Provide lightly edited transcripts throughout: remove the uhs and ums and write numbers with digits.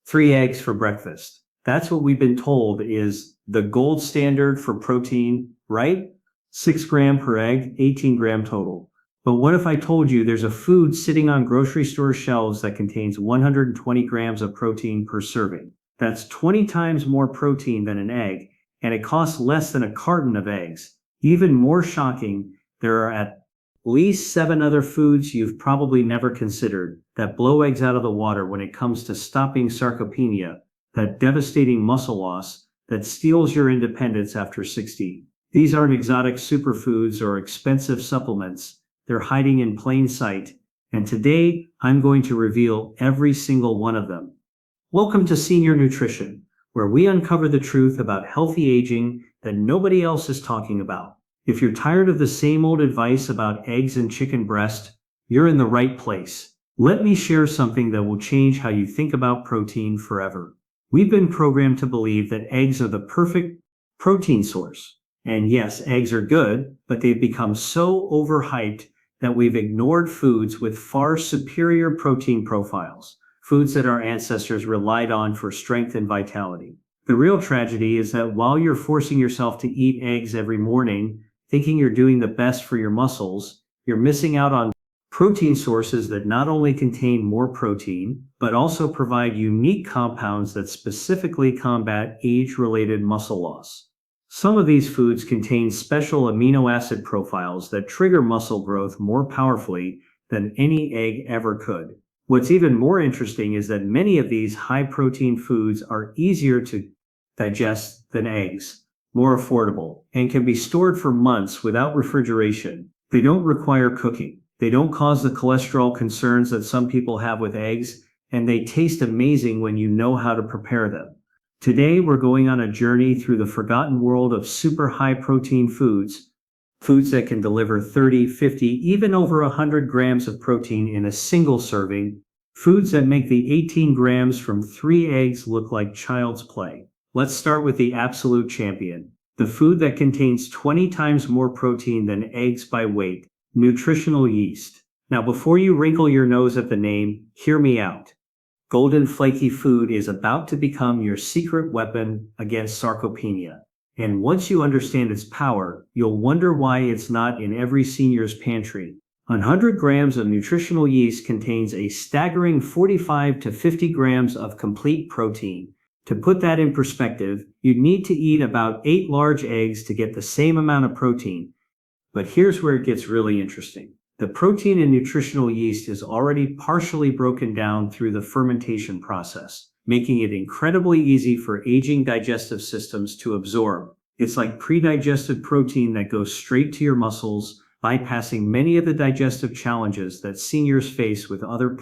3 eggs for breakfast. That's what we've been told is the gold standard for protein, right? 6 gram per egg, 18 gram total. But what if I told you there's a food sitting on grocery store shelves that contains 120 grams of protein per serving? That's 20 times more protein than an egg, and it costs less than a carton of eggs. Even more shocking, there are at least 7 other foods you've probably never considered that blow eggs out of the water when it comes to stopping sarcopenia, that devastating muscle loss that steals your independence after 60. These aren't exotic superfoods or expensive supplements. They're hiding in plain sight, and today I'm going to reveal every single one of them. Welcome to Senior Nutrition, where we uncover the truth about healthy aging that nobody else is talking about. If you're tired of the same old advice about eggs and chicken breast, you're in the right place. Let me share something that will change how you think about protein forever. We've been programmed to believe that eggs are the perfect protein source. And yes, eggs are good, but they've become so overhyped that we've ignored foods with far superior protein profiles, foods that our ancestors relied on for strength and vitality. The real tragedy is that while you're forcing yourself to eat eggs every morning, thinking you're doing the best for your muscles, you're missing out on protein sources that not only contain more protein, but also provide unique compounds that specifically combat age-related muscle loss. Some of these foods contain special amino acid profiles that trigger muscle growth more powerfully than any egg ever could. What's even more interesting is that many of these high-protein foods are easier to digest than eggs, more affordable, and can be stored for months without refrigeration. They don't require cooking. They don't cause the cholesterol concerns that some people have with eggs, and they taste amazing when you know how to prepare them. Today, we're going on a journey through the forgotten world of super high-protein foods that can deliver 30, 50, even over 100 grams of protein in a single serving, foods that make the 18 grams from 3 eggs look like child's play. Let's start with the absolute champion, the food that contains 20 times more protein than eggs by weight, nutritional yeast. Now, before you wrinkle your nose at the name, hear me out. Golden flaky food is about to become your secret weapon against sarcopenia. And once you understand its power, you'll wonder why it's not in every senior's pantry. 100 grams of nutritional yeast contains a staggering 45 to 50 grams of complete protein. To put that in perspective, you'd need to eat about 8 large eggs to get the same amount of protein. But here's where it gets really interesting. The protein in nutritional yeast is already partially broken down through the fermentation process, making it incredibly easy for aging digestive systems to absorb. It's like pre-digested protein that goes straight to your muscles, bypassing many of the digestive challenges that seniors face with other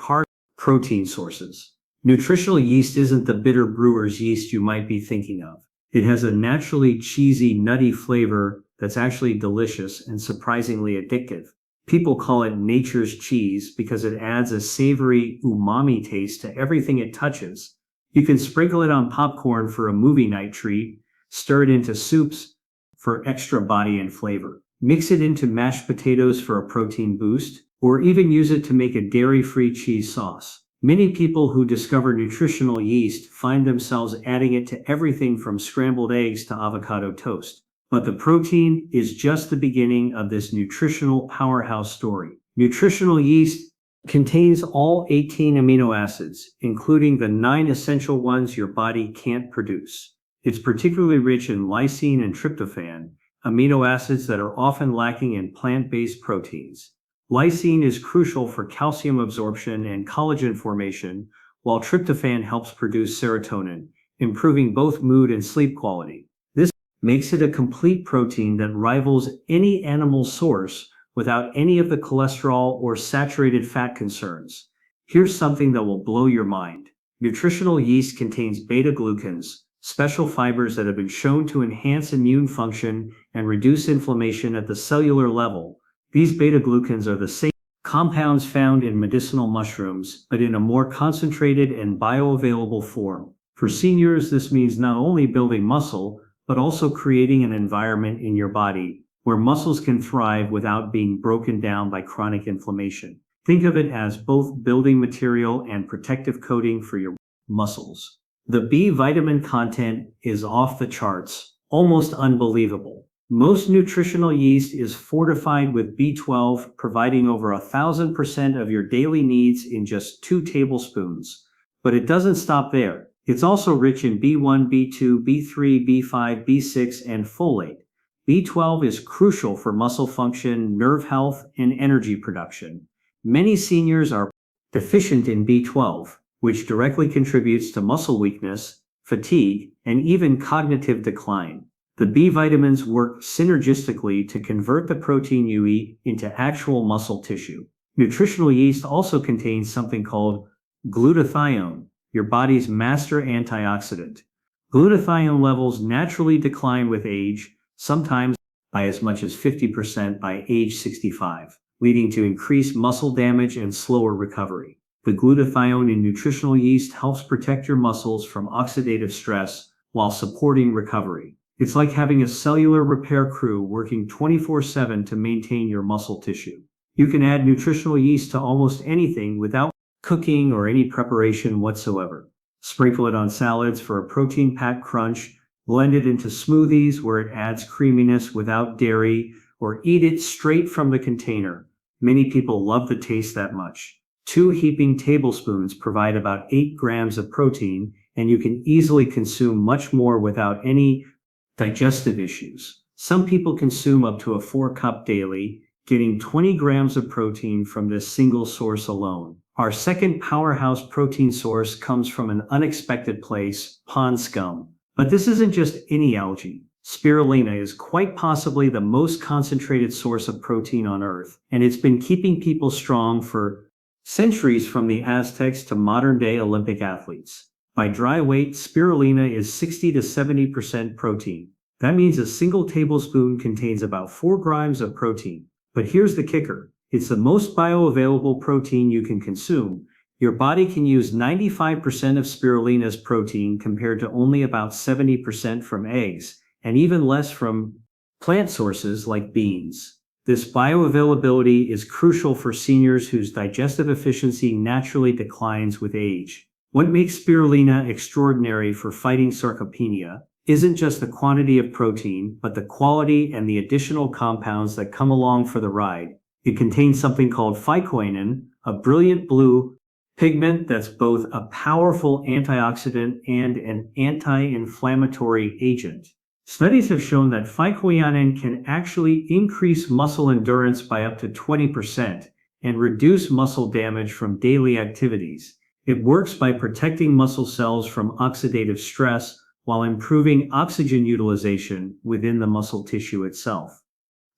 protein sources. Nutritional yeast isn't the bitter brewer's yeast you might be thinking of. It has a naturally cheesy, nutty flavor that's actually delicious and surprisingly addictive. People call it nature's cheese because it adds a savory, umami taste to everything it touches. You can sprinkle it on popcorn for a movie night treat, stir it into soups for extra body and flavor, mix it into mashed potatoes for a protein boost, or even use it to make a dairy-free cheese sauce. Many people who discover nutritional yeast find themselves adding it to everything from scrambled eggs to avocado toast. But the protein is just the beginning of this nutritional powerhouse story. Nutritional yeast contains all 18 amino acids, including the 9 essential ones your body can't produce. It's particularly rich in lysine and tryptophan, amino acids that are often lacking in plant-based proteins. Lysine is crucial for calcium absorption and collagen formation, while tryptophan helps produce serotonin, improving both mood and sleep quality. This makes it a complete protein that rivals any animal source without any of the cholesterol or saturated fat concerns. Here's something that will blow your mind. Nutritional yeast contains beta-glucans, special fibers that have been shown to enhance immune function and reduce inflammation at the cellular level. These beta-glucans are the same compounds found in medicinal mushrooms, but in a more concentrated and bioavailable form. For seniors, this means not only building muscle, but also creating an environment in your body where muscles can thrive without being broken down by chronic inflammation. Think of it as both building material and protective coating for your muscles. The B vitamin content is off the charts, almost unbelievable. Most nutritional yeast is fortified with B12, providing over 1,000% of your daily needs in just 2 tablespoons. But it doesn't stop there. It's also rich in B1, B2, B3, B5, B6, and folate. B12 is crucial for muscle function, nerve health, and energy production. Many seniors are deficient in B12, which directly contributes to muscle weakness, fatigue, and even cognitive decline. The B vitamins work synergistically to convert the protein you eat into actual muscle tissue. Nutritional yeast also contains something called glutathione, your body's master antioxidant. Glutathione levels naturally decline with age, sometimes by as much as 50% by age 65, leading to increased muscle damage and slower recovery. The glutathione in nutritional yeast helps protect your muscles from oxidative stress while supporting recovery. It's like having a cellular repair crew working 24/7 to maintain your muscle tissue. You can add nutritional yeast to almost anything without cooking or any preparation whatsoever. Sprinkle it on salads for a protein-packed crunch, blend it into smoothies where it adds creaminess without dairy, or eat it straight from the container. Many people love the taste that much. 2 heaping tablespoons provide about 8 grams of protein, and you can easily consume much more without any digestive issues. Some people consume up to a 4-cup daily, getting 20 grams of protein from this single source alone. Our second powerhouse protein source comes from an unexpected place, pond scum. But this isn't just any algae. Spirulina is quite possibly the most concentrated source of protein on Earth, and it's been keeping people strong for centuries, from the Aztecs to modern-day Olympic athletes. By dry weight, spirulina is 60 to 70% protein. That means a single tablespoon contains about 4 grams of protein. But here's the kicker. It's the most bioavailable protein you can consume. Your body can use 95% of spirulina's protein compared to only about 70% from eggs, and even less from plant sources like beans. This bioavailability is crucial for seniors whose digestive efficiency naturally declines with age. What makes spirulina extraordinary for fighting sarcopenia isn't just the quantity of protein, but the quality and the additional compounds that come along for the ride. It contains something called phycoanin, a brilliant blue pigment that's both a powerful antioxidant and an anti-inflammatory agent. Studies have shown that phycoanin can actually increase muscle endurance by up to 20% and reduce muscle damage from daily activities. It works by protecting muscle cells from oxidative stress while improving oxygen utilization within the muscle tissue itself.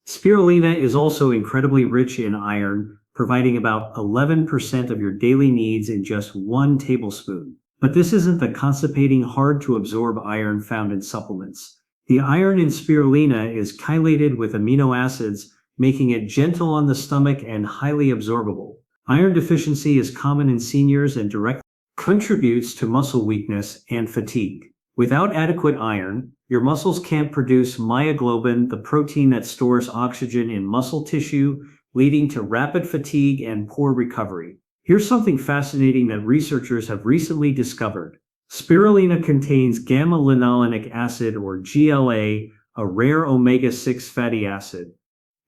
Spirulina is also incredibly rich in iron, providing about 11% of your daily needs in just 1 tablespoon. But this isn't the constipating, hard-to-absorb iron found in supplements. The iron in spirulina is chelated with amino acids, making it gentle on the stomach and highly absorbable. Iron deficiency is common in seniors and directly contributes to muscle weakness and fatigue. Without adequate iron, your muscles can't produce myoglobin, the protein that stores oxygen in muscle tissue, leading to rapid fatigue and poor recovery. Here's something fascinating that researchers have recently discovered. Spirulina contains gamma-linolenic acid, or GLA, a rare omega-6 fatty acid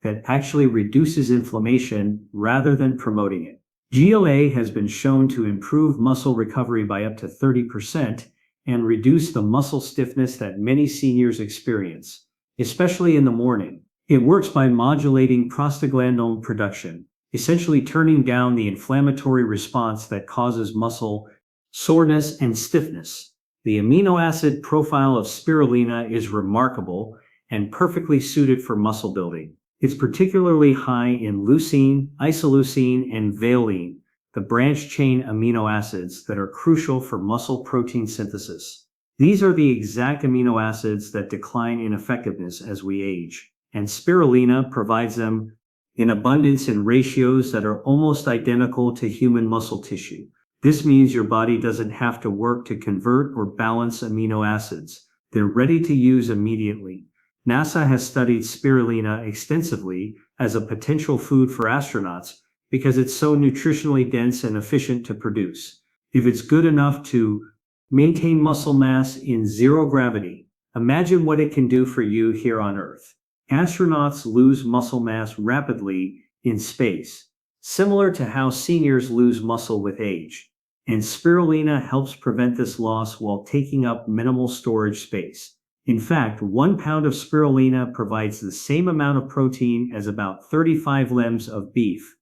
that actually reduces inflammation rather than promoting it. GLA has been shown to improve muscle recovery by up to 30% and reduce the muscle stiffness that many seniors experience, especially in the morning. It works by modulating prostaglandin production, essentially turning down the inflammatory response that causes muscle soreness and stiffness. The amino acid profile of spirulina is remarkable and perfectly suited for muscle building. It's particularly high in leucine, isoleucine, and valine, the branched-chain amino acids that are crucial for muscle protein synthesis. These are the exact amino acids that decline in effectiveness as we age, and spirulina provides them in abundance in ratios that are almost identical to human muscle tissue. This means your body doesn't have to work to convert or balance amino acids. They're ready to use immediately. NASA has studied spirulina extensively as a potential food for astronauts because it's so nutritionally dense and efficient to produce. If it's good enough to maintain muscle mass in zero gravity, imagine what it can do for you here on Earth. Astronauts lose muscle mass rapidly in space, similar to how seniors lose muscle with age. And spirulina helps prevent this loss while taking up minimal storage space. In fact, 1 pound of spirulina provides the same amount of protein as about 35 limbs of beef.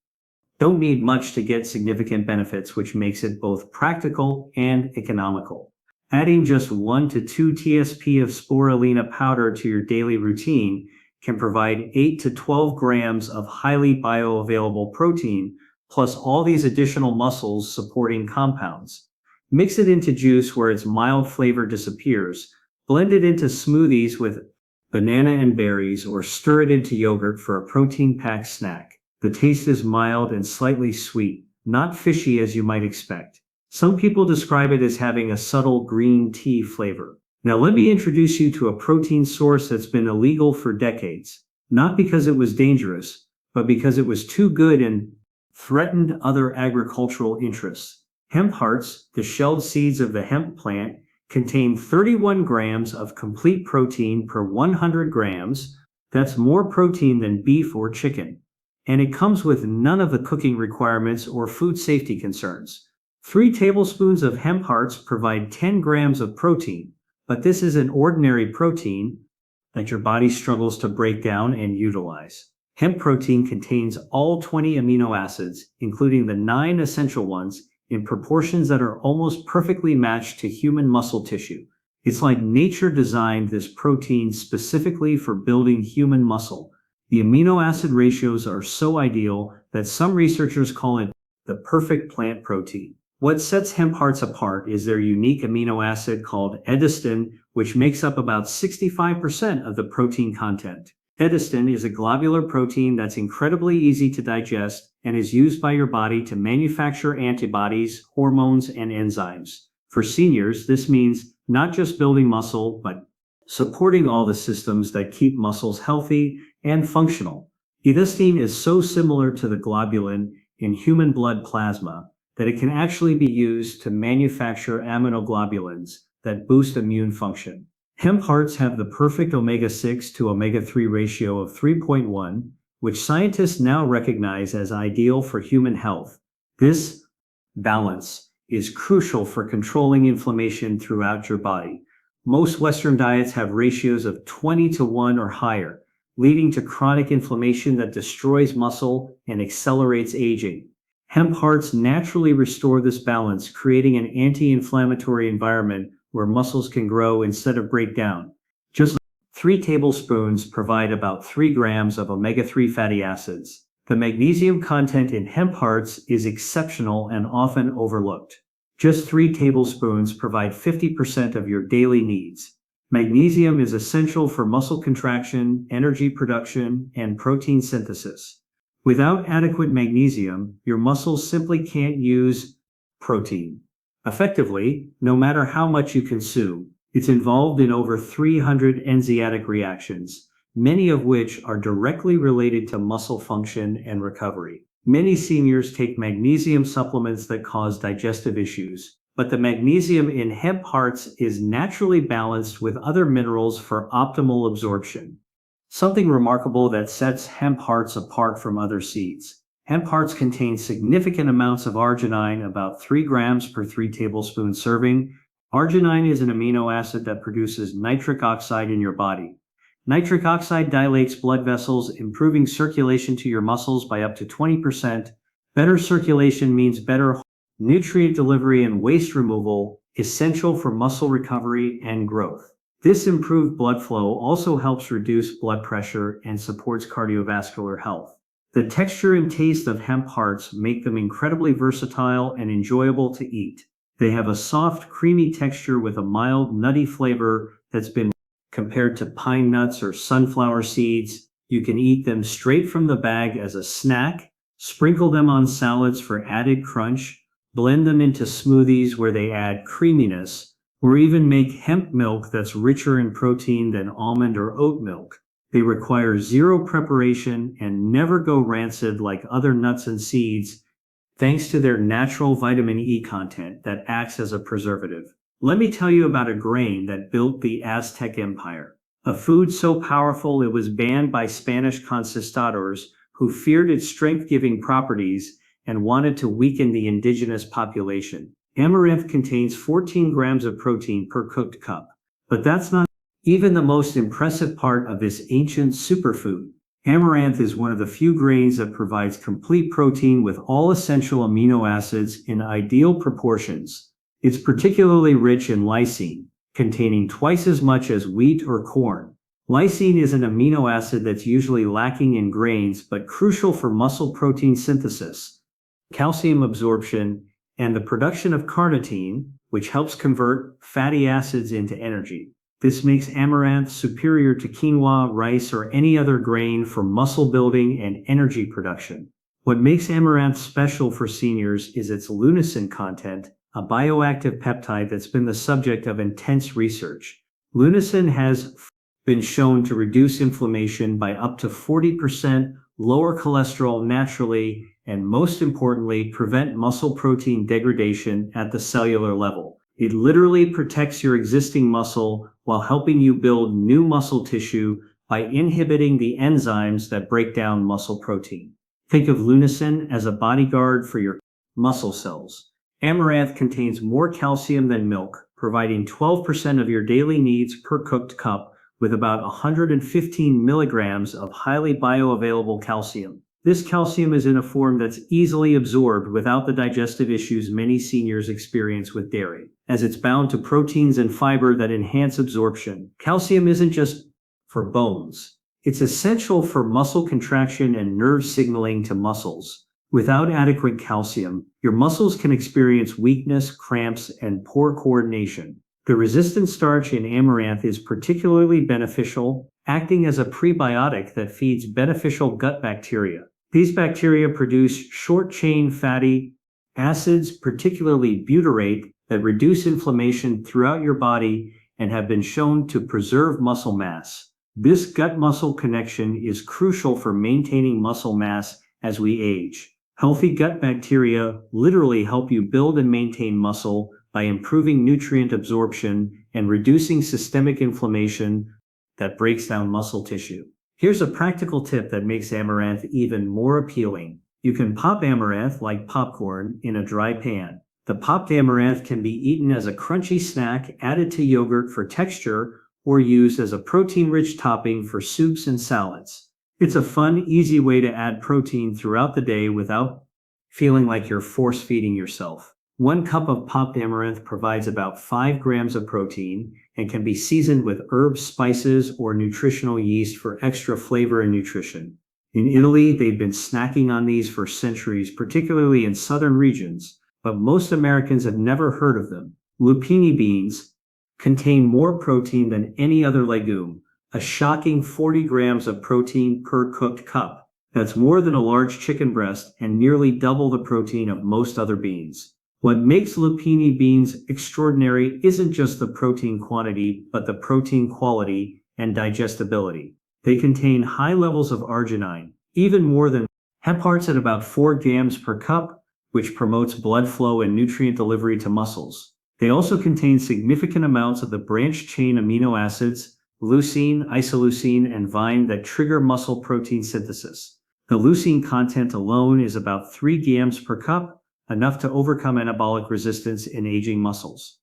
Don't need much to get significant benefits, which makes it both practical and economical. Adding just 1 to 2 tsp of spirulina powder to your daily routine can provide 8 to 12 grams of highly bioavailable protein, plus all these additional muscles supporting compounds. Mix it into juice where its mild flavor disappears, blend it into smoothies with banana and berries, or stir it into yogurt for a protein-packed snack. The taste is mild and slightly sweet, not fishy as you might expect. Some people describe it as having a subtle green tea flavor. Now let me introduce you to a protein source that's been illegal for decades, not because it was dangerous, but because it was too good and threatened other agricultural interests. Hemp hearts, the shelled seeds of the hemp plant, contain 31 grams of complete protein per 100 grams. That's more protein than beef or chicken. And it comes with none of the cooking requirements or food safety concerns. 3 tablespoons of hemp hearts provide 10 grams of protein, but this is an ordinary protein that your body struggles to break down and utilize. Hemp protein contains all 20 amino acids, including the 9 essential ones, in proportions that are almost perfectly matched to human muscle tissue. It's like nature designed this protein specifically for building human muscle. The amino acid ratios are so ideal that some researchers call it the perfect plant protein. What sets hemp hearts apart is their unique amino acid called edestin, which makes up about 65% of the protein content. Edestin is a globular protein that's incredibly easy to digest and is used by your body to manufacture antibodies, hormones, and enzymes. For seniors, this means not just building muscle, but supporting all the systems that keep muscles healthy and functional. Edestin is so similar to the globulin in human blood plasma that it can actually be used to manufacture aminoglobulins that boost immune function. Hemp hearts have the perfect omega-6 to omega-3 ratio of 3.1, which scientists now recognize as ideal for human health. This balance is crucial for controlling inflammation throughout your body. Most Western diets have ratios of 20 to 1 or higher, leading to chronic inflammation that destroys muscle and accelerates aging. Hemp hearts naturally restore this balance, creating an anti-inflammatory environment where muscles can grow instead of break down. Just 3 tablespoons provide about 3 grams of omega-3 fatty acids. The magnesium content in hemp hearts is exceptional and often overlooked. Just 3 tablespoons provide 50% of your daily needs. Magnesium is essential for muscle contraction, energy production, and protein synthesis. Without adequate magnesium, your muscles simply can't use protein effectively, no matter how much you consume. It's involved in over 300 enzymatic reactions, many of which are directly related to muscle function and recovery. Many seniors take magnesium supplements that cause digestive issues, but the magnesium in hemp hearts is naturally balanced with other minerals for optimal absorption. Something remarkable that sets hemp hearts apart from other seeds. Hemp hearts contain significant amounts of arginine, about 3 grams per 3 tablespoon serving. Arginine is an amino acid that produces nitric oxide in your body. Nitric oxide dilates blood vessels, improving circulation to your muscles by up to 20%. Better circulation means better nutrient delivery and waste removal, essential for muscle recovery and growth. This improved blood flow also helps reduce blood pressure and supports cardiovascular health. The texture and taste of hemp hearts make them incredibly versatile and enjoyable to eat. They have a soft, creamy texture with a mild, nutty flavor that's been compared to pine nuts or sunflower seeds. You can eat them straight from the bag as a snack, sprinkle them on salads for added crunch, blend them into smoothies where they add creaminess, or even make hemp milk that's richer in protein than almond or oat milk. They require zero preparation and never go rancid like other nuts and seeds. thanks to their natural vitamin E content that acts as a preservative. Let me tell you about a grain that built the Aztec Empire. A food so powerful it was banned by Spanish conquistadors who feared its strength-giving properties and wanted to weaken the indigenous population. Amaranth contains 14 grams of protein per cooked cup. But that's not even the most impressive part of this ancient superfood. Amaranth is one of the few grains that provides complete protein with all essential amino acids in ideal proportions. It's particularly rich in lysine, containing twice as much as wheat or corn. Lysine is an amino acid that's usually lacking in grains but crucial for muscle protein synthesis, calcium absorption, and the production of carnitine, which helps convert fatty acids into energy. This makes amaranth superior to quinoa, rice, or any other grain for muscle building and energy production. What makes amaranth special for seniors is its lunasin content, a bioactive peptide that's been the subject of intense research. Lunasin has been shown to reduce inflammation by up to 40%, lower cholesterol naturally, and most importantly, prevent muscle protein degradation at the cellular level. It literally protects your existing muscle while helping you build new muscle tissue by inhibiting the enzymes that break down muscle protein. Think of lunasin as a bodyguard for your muscle cells. Amaranth contains more calcium than milk, providing 12% of your daily needs per cooked cup, with about 115 milligrams of highly bioavailable calcium. This calcium is in a form that's easily absorbed without the digestive issues many seniors experience with dairy, as it's bound to proteins and fiber that enhance absorption. Calcium isn't just for bones. It's essential for muscle contraction and nerve signaling to muscles. Without adequate calcium, your muscles can experience weakness, cramps, and poor coordination. The resistant starch in amaranth is particularly beneficial, acting as a prebiotic that feeds beneficial gut bacteria. These bacteria produce short-chain fatty acids, particularly butyrate, that reduce inflammation throughout your body and have been shown to preserve muscle mass. This gut-muscle connection is crucial for maintaining muscle mass as we age. Healthy gut bacteria literally help you build and maintain muscle by improving nutrient absorption and reducing systemic inflammation that breaks down muscle tissue. Here's a practical tip that makes amaranth even more appealing. You can pop amaranth like popcorn in a dry pan. The popped amaranth can be eaten as a crunchy snack, added to yogurt for texture, or used as a protein-rich topping for soups and salads. It's a fun, easy way to add protein throughout the day without feeling like you're force-feeding yourself. 1 cup of popped amaranth provides about 5 grams of protein and can be seasoned with herbs, spices, or nutritional yeast for extra flavor and nutrition. In Italy, they've been snacking on these for centuries, particularly in southern regions, but most Americans have never heard of them. Lupini beans contain more protein than any other legume, a shocking 40 grams of protein per cooked cup. That's more than a large chicken breast and nearly double the protein of most other beans. What makes lupini beans extraordinary isn't just the protein quantity, but the protein quality and digestibility. They contain high levels of arginine, even more than heparts at about 4 grams per cup, which promotes blood flow and nutrient delivery to muscles. They also contain significant amounts of the branched-chain amino acids, leucine, isoleucine, and vine that trigger muscle protein synthesis. The leucine content alone is about 3 grams per cup, enough to overcome anabolic resistance in aging muscles.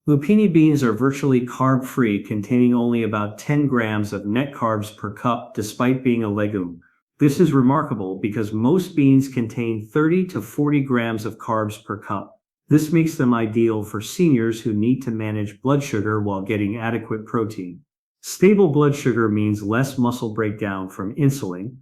Lupini beans are virtually carb-free, containing only about 10 grams of net carbs per cup despite being a legume. This is remarkable because most beans contain 30 to 40 grams of carbs per cup. This makes them ideal for seniors who need to manage blood sugar while getting adequate protein. Stable blood sugar means less muscle breakdown from insulin,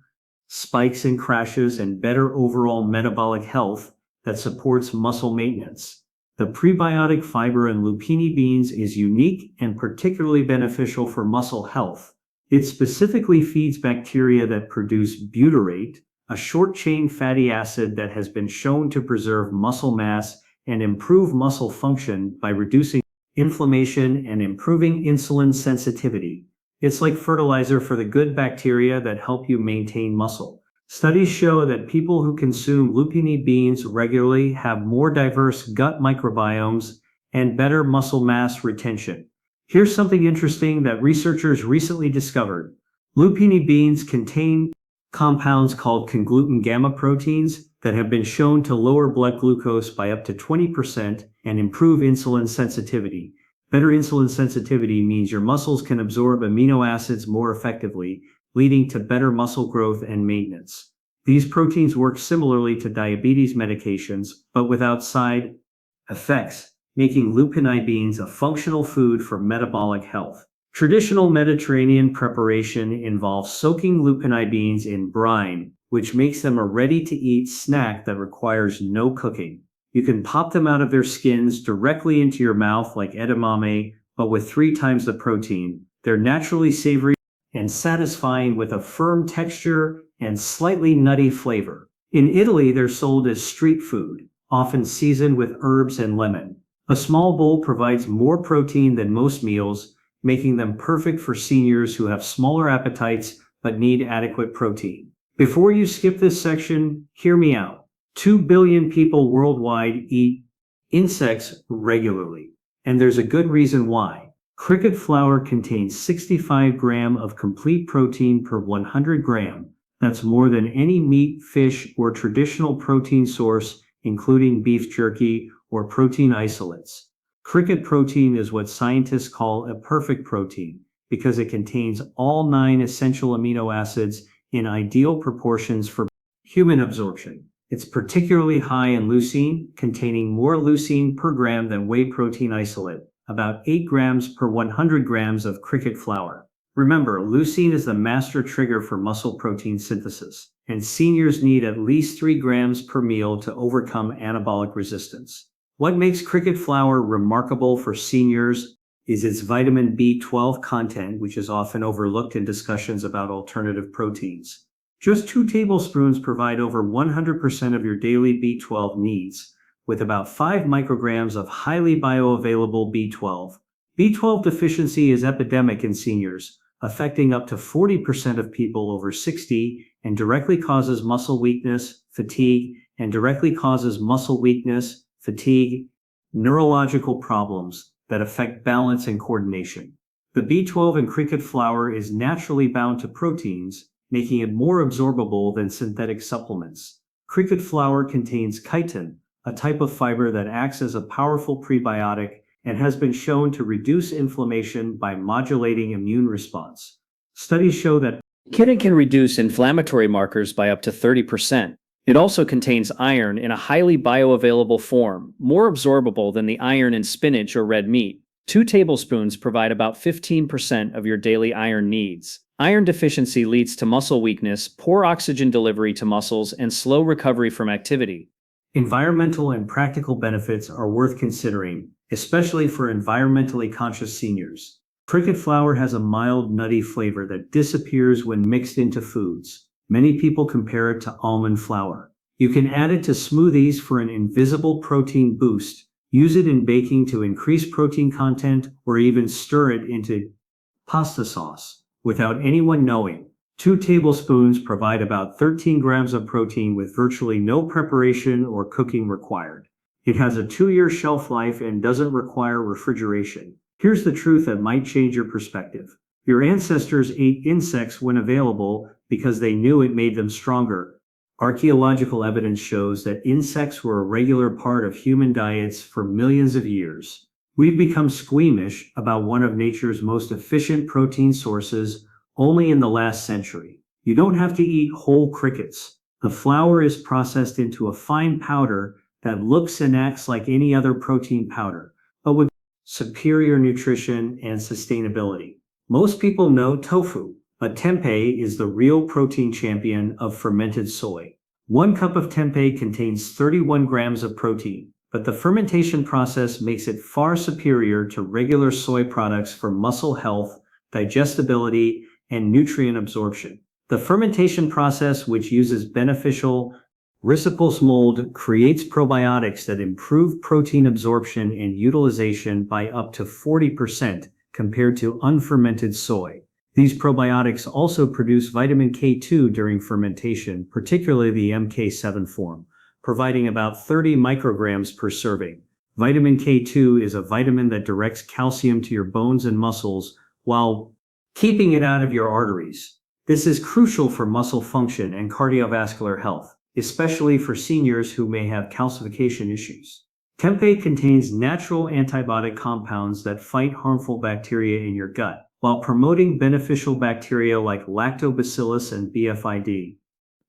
spikes and crashes, and better overall metabolic health that supports muscle maintenance. The prebiotic fiber in lupini beans is unique and particularly beneficial for muscle health. It specifically feeds bacteria that produce butyrate, a short-chain fatty acid that has been shown to preserve muscle mass and improve muscle function by reducing inflammation and improving insulin sensitivity. It's like fertilizer for the good bacteria that help you maintain muscle. Studies show that people who consume lupini beans regularly have more diverse gut microbiomes and better muscle mass retention. Here's something interesting that researchers recently discovered. Lupini beans contain compounds called congluten gamma proteins that have been shown to lower blood glucose by up to 20% and improve insulin sensitivity. Better insulin sensitivity means your muscles can absorb amino acids more effectively, leading to better muscle growth and maintenance. These proteins work similarly to diabetes medications, but without side effects, making lupini beans a functional food for metabolic health. Traditional Mediterranean preparation involves soaking lupini beans in brine, which makes them a ready-to-eat snack that requires no cooking. You can pop them out of their skins directly into your mouth like edamame, but with 3 times the protein. They're naturally savory and satisfying with a firm texture and slightly nutty flavor. In Italy, they're sold as street food, often seasoned with herbs and lemon. A small bowl provides more protein than most meals, making them perfect for seniors who have smaller appetites but need adequate protein. Before you skip this section, hear me out. 2 billion people worldwide eat insects regularly, and there's a good reason why. Cricket flour contains 65 grams of complete protein per 100 grams. That's more than any meat, fish, or traditional protein source, including beef jerky or protein isolates. Cricket protein is what scientists call a perfect protein because it contains all 9 essential amino acids in ideal proportions for human absorption. It's particularly high in leucine, containing more leucine per gram than whey protein isolate, about 8 grams per 100 grams of cricket flour. Remember, leucine is the master trigger for muscle protein synthesis, and seniors need at least 3 grams per meal to overcome anabolic resistance. What makes cricket flour remarkable for seniors is its vitamin B12 content, which is often overlooked in discussions about alternative proteins. Just 2 tablespoons provide over 100% of your daily B12 needs, with about 5 micrograms of highly bioavailable B12. B12 deficiency is epidemic in seniors, affecting up to 40% of people over 60 and directly causes muscle weakness, fatigue, neurological problems that affect balance and coordination. The B12 in cricket flour is naturally bound to proteins, making it more absorbable than synthetic supplements. Cricket flour contains chitin, a type of fiber that acts as a powerful prebiotic and has been shown to reduce inflammation by modulating immune response. Studies show that chitin can reduce inflammatory markers by up to 30%. It also contains iron in a highly bioavailable form, more absorbable than the iron in spinach or red meat. 2 tablespoons provide about 15% of your daily iron needs. Iron deficiency leads to muscle weakness, poor oxygen delivery to muscles, and slow recovery from activity. environmental and practical benefits are worth considering, especially for environmentally conscious seniors. Cricket flour has a mild, nutty flavor that disappears when mixed into foods. Many people compare it to almond flour. You can add it to smoothies for an invisible protein boost, use it in baking to increase protein content, or even stir it into pasta sauce without anyone knowing. 2 tablespoons provide about 13 grams of protein with virtually no preparation or cooking required. It has a 2-year shelf life and doesn't require refrigeration. Here's the truth that might change your perspective. Your ancestors ate insects when available because they knew it made them stronger. Archaeological evidence shows that insects were a regular part of human diets for millions of years. We've become squeamish about one of nature's most efficient protein sources only in the last century. You don't have to eat whole crickets. The flour is processed into a fine powder that looks and acts like any other protein powder, but with superior nutrition and sustainability. Most people know tofu, but tempeh is the real protein champion of fermented soy. 1 cup of tempeh contains 31 grams of protein, but the fermentation process makes it far superior to regular soy products for muscle health, digestibility, and nutrient absorption. The fermentation process, which uses beneficial ricipus mold, creates probiotics that improve protein absorption and utilization by up to 40% compared to unfermented soy. These probiotics also produce vitamin K2 during fermentation, particularly the MK7 form, providing about 30 micrograms per serving. Vitamin K2 is a vitamin that directs calcium to your bones and muscles while keeping it out of your arteries. This is crucial for muscle function and cardiovascular health, especially for seniors who may have calcification issues. Tempeh contains natural antibiotic compounds that fight harmful bacteria in your gut, while promoting beneficial bacteria like lactobacillus and BFID.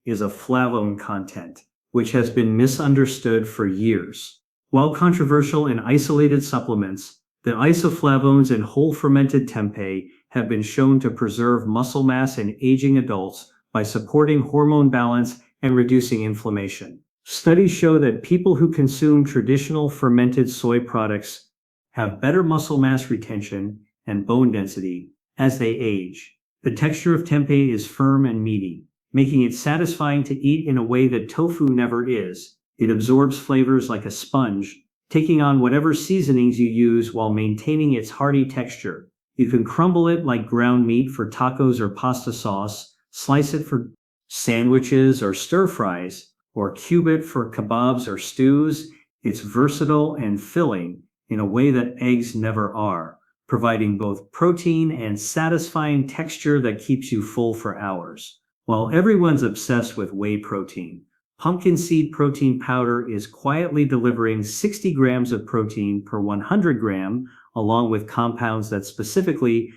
Is a flavone content, which has been misunderstood for years. While controversial in isolated supplements, the isoflavones in whole fermented tempeh have been shown to preserve muscle mass in aging adults by supporting hormone balance and reducing inflammation. Studies show that people who consume traditional fermented soy products have better muscle mass retention and bone density as they age. The texture of tempeh is firm and meaty, making it satisfying to eat in a way that tofu never is. It absorbs flavors like a sponge, taking on whatever seasonings you use while maintaining its hearty texture. You can crumble it like ground meat for tacos or pasta sauce, slice it for sandwiches or stir fries, or cube it for kebabs or stews. It's versatile and filling in a way that eggs never are, providing both protein and satisfying texture that keeps you full for hours. While everyone's obsessed with whey protein, pumpkin seed protein powder is quietly delivering 60 grams of protein per 100 gram, along with compounds that specifically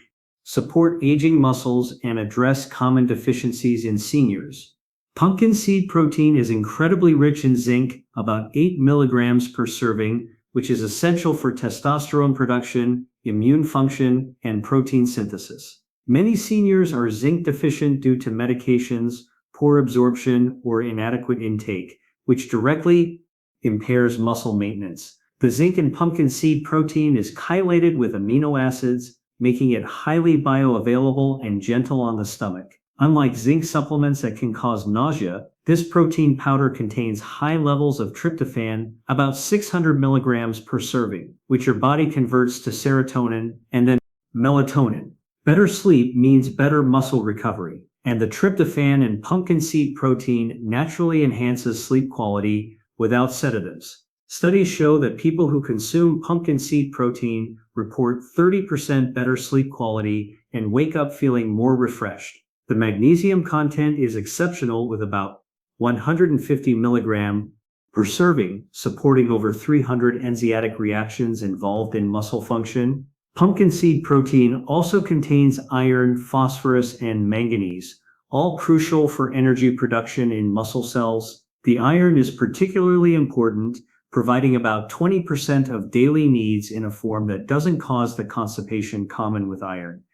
support aging muscles and address common deficiencies in seniors. Pumpkin seed protein is incredibly rich in zinc, about 8 milligrams per serving, which is essential for testosterone production, immune function, and protein synthesis. Many seniors are zinc deficient due to medications, poor absorption, or inadequate intake, which directly impairs muscle maintenance. The zinc in pumpkin seed protein is chelated with amino acids, making it highly bioavailable and gentle on the stomach. Unlike zinc supplements that can cause nausea, this protein powder contains high levels of tryptophan, about 600 milligrams per serving, which your body converts to serotonin and then melatonin. Better sleep means better muscle recovery, and the tryptophan in pumpkin seed protein naturally enhances sleep quality without sedatives. Studies show that people who consume pumpkin seed protein report 30% better sleep quality and wake up feeling more refreshed. The magnesium content is exceptional with about 150 milligram per serving, supporting over 300 enzymatic reactions involved in muscle function. Pumpkin seed protein also contains iron, phosphorus, and manganese, all crucial for energy production in muscle cells. The iron is particularly important, providing about 20% of daily needs in a form that doesn't cause the constipation common with iron.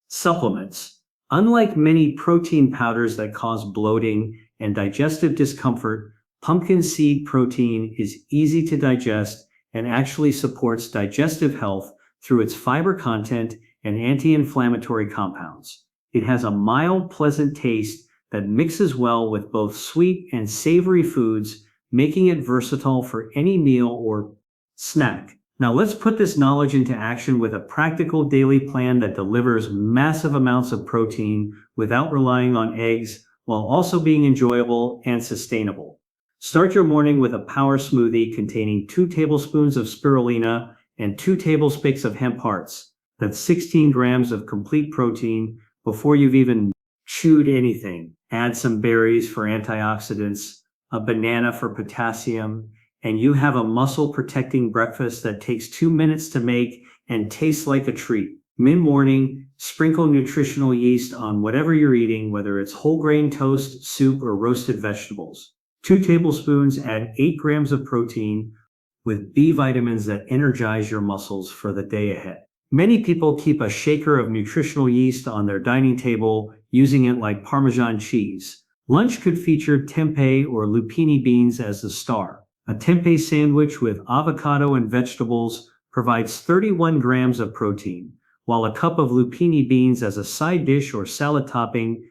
Supplements. Unlike many protein powders that cause bloating and digestive discomfort, pumpkin seed protein is easy to digest and actually supports digestive health through its fiber content and anti-inflammatory compounds. It has a mild, pleasant taste that mixes well with both sweet and savory foods, making it versatile for any meal or snack. Now let's put this knowledge into action with a practical daily plan that delivers massive amounts of protein without relying on eggs, while also being enjoyable and sustainable. Start your morning with a power smoothie containing 2 tablespoons of spirulina and 2 tablespoons of hemp hearts. That's 16 grams of complete protein before you've even chewed anything. Add some berries for antioxidants, a banana for potassium, and you have a muscle-protecting breakfast that takes 2 minutes to make and tastes like a treat. Mid-morning, sprinkle nutritional yeast on whatever you're eating, whether it's whole grain toast, soup, or roasted vegetables. 2 tablespoons add 8 grams of protein with B vitamins that energize your muscles for the day ahead. Many people keep a shaker of nutritional yeast on their dining table, using it like Parmesan cheese. Lunch could feature tempeh or lupini beans as the star. A tempeh sandwich with avocado and vegetables provides 31 grams of protein, while a cup of lupini beans as a side dish or salad topping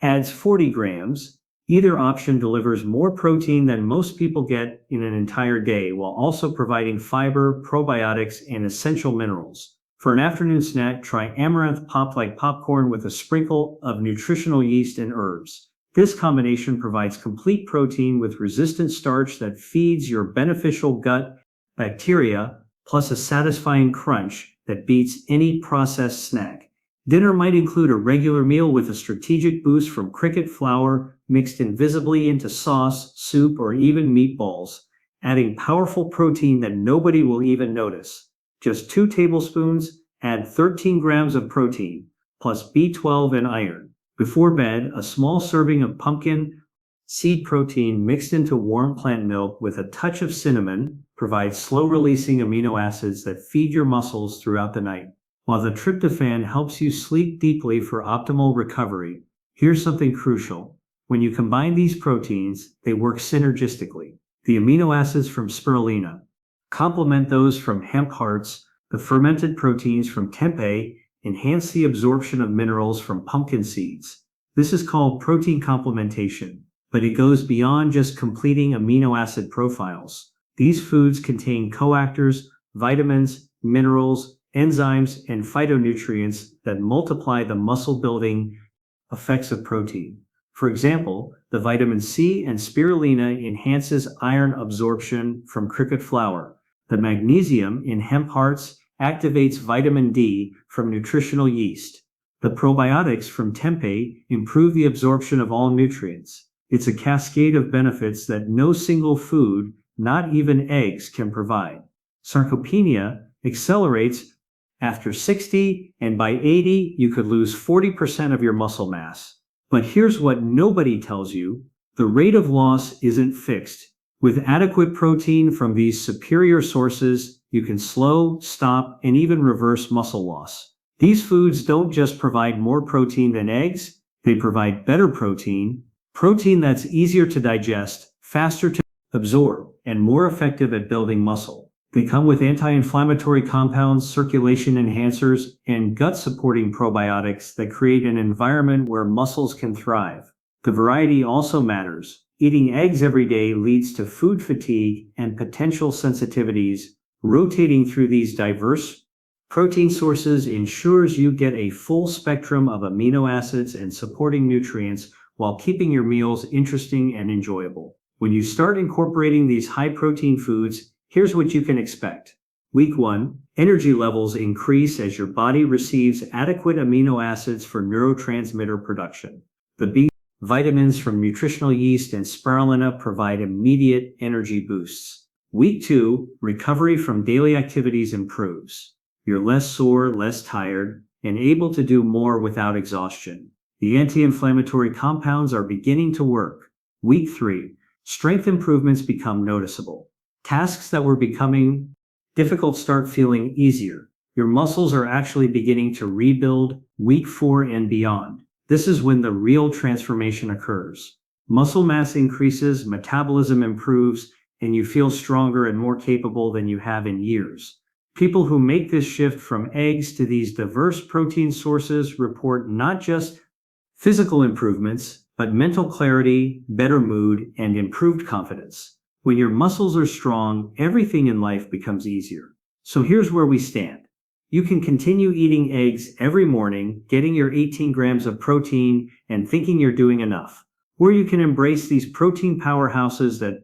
adds 40 grams. Either option delivers more protein than most people get in an entire day, while also providing fiber, probiotics, and essential minerals. For an afternoon snack, try amaranth popped like popcorn with a sprinkle of nutritional yeast and herbs. This combination provides complete protein with resistant starch that feeds your beneficial gut bacteria, plus a satisfying crunch that beats any processed snack. Dinner might include a regular meal with a strategic boost from cricket flour mixed invisibly into sauce, soup, or even meatballs, adding powerful protein that nobody will even notice. Just 2 tablespoons, add 13 grams of protein, plus B12 and iron. Before bed, a small serving of pumpkin seed protein mixed into warm plant milk with a touch of cinnamon provides slow-releasing amino acids that feed your muscles throughout the night. While the tryptophan helps you sleep deeply for optimal recovery, here's something crucial. When you combine these proteins, they work synergistically. The amino acids from spirulina complement those from hemp hearts. The fermented proteins from tempeh enhance the absorption of minerals from pumpkin seeds. This is called protein complementation, but it goes beyond just completing amino acid profiles. These foods contain coactors, vitamins, minerals, enzymes, and phytonutrients that multiply the muscle-building effects of protein. For example, the vitamin C and spirulina enhances iron absorption from cricket flour. The magnesium in hemp hearts activates vitamin D from nutritional yeast. The probiotics from tempeh improve the absorption of all nutrients. It's a cascade of benefits that no single food, not even eggs, can provide. Sarcopenia accelerates after 60, and by 80, you could lose 40% of your muscle mass. But here's what nobody tells you: the rate of loss isn't fixed. With adequate protein from these superior sources, you can slow, stop, and even reverse muscle loss. These foods don't just provide more protein than eggs, they provide better protein that's easier to digest, faster to absorb, and more effective at building muscle. They come with anti-inflammatory compounds, circulation enhancers, and gut-supporting probiotics that create an environment where muscles can thrive. The variety also matters. Eating eggs every day leads to food fatigue and potential sensitivities. Rotating through these diverse protein sources ensures you get a full spectrum of amino acids and supporting nutrients while keeping your meals interesting and enjoyable. When you start incorporating these high-protein foods, here's what you can expect. Week 1, energy levels increase as your body receives adequate amino acids for neurotransmitter production. The B vitamins from nutritional yeast and spirulina provide immediate energy boosts. Week 2, recovery from daily activities improves. You're less sore, less tired, and able to do more without exhaustion. The anti-inflammatory compounds are beginning to work. Week 3, strength improvements become noticeable. Tasks that were becoming difficult start feeling easier. Your muscles are actually beginning to rebuild. Week 4 and beyond. This is when the real transformation occurs. Muscle mass increases, metabolism improves, and you feel stronger and more capable than you have in years. People who make this shift from eggs to these diverse protein sources report not just physical improvements, but mental clarity, better mood, and improved confidence. When your muscles are strong, everything in life becomes easier. So here's where we stand. You can continue eating eggs every morning, getting your 18 grams of protein, and thinking you're doing enough. Or you can embrace these protein powerhouses that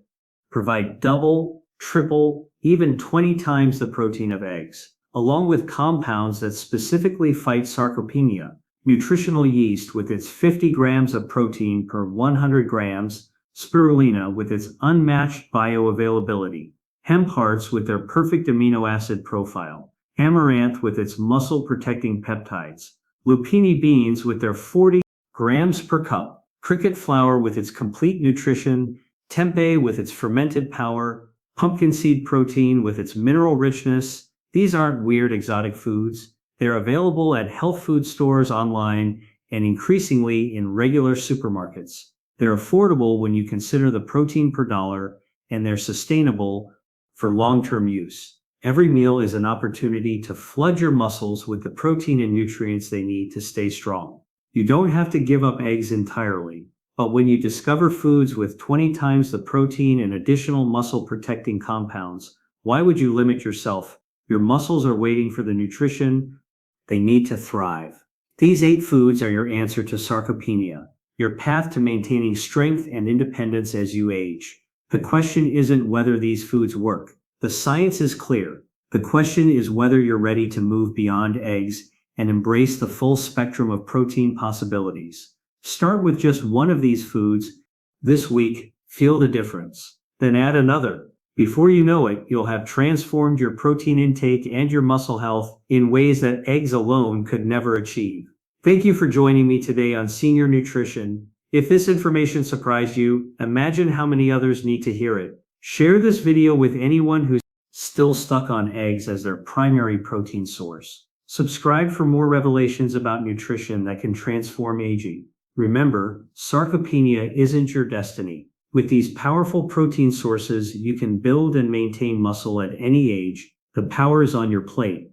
provide double, triple, even 20 times the protein of eggs, along with compounds that specifically fight sarcopenia. Nutritional yeast with its 50 grams of protein per 100 grams, spirulina with its unmatched bioavailability, hemp hearts with their perfect amino acid profile, amaranth with its muscle-protecting peptides, lupini beans with their 40 grams per cup, cricket flour with its complete nutrition, tempeh with its fermented power, pumpkin seed protein with its mineral richness. These aren't weird exotic foods. They're available at health food stores online and increasingly in regular supermarkets. They're affordable when you consider the protein per dollar, and they're sustainable for long-term use. Every meal is an opportunity to flood your muscles with the protein and nutrients they need to stay strong. You don't have to give up eggs entirely, but when you discover foods with 20 times the protein and additional muscle-protecting compounds, why would you limit yourself? Your muscles are waiting for the nutrition they need to thrive. These 8 foods are your answer to sarcopenia, your path to maintaining strength and independence as you age. The question isn't whether these foods work. The science is clear. The question is whether you're ready to move beyond eggs and embrace the full spectrum of protein possibilities. Start with just one of these foods this week, feel the difference. Then add another. Before you know it, you'll have transformed your protein intake and your muscle health in ways that eggs alone could never achieve. Thank you for joining me today on Senior Nutrition. If this information surprised you, imagine how many others need to hear it. Share this video with anyone who's still stuck on eggs as their primary protein source. Subscribe for more revelations about nutrition that can transform aging. Remember, sarcopenia isn't your destiny. With these powerful protein sources, you can build and maintain muscle at any age. The power is on your plate.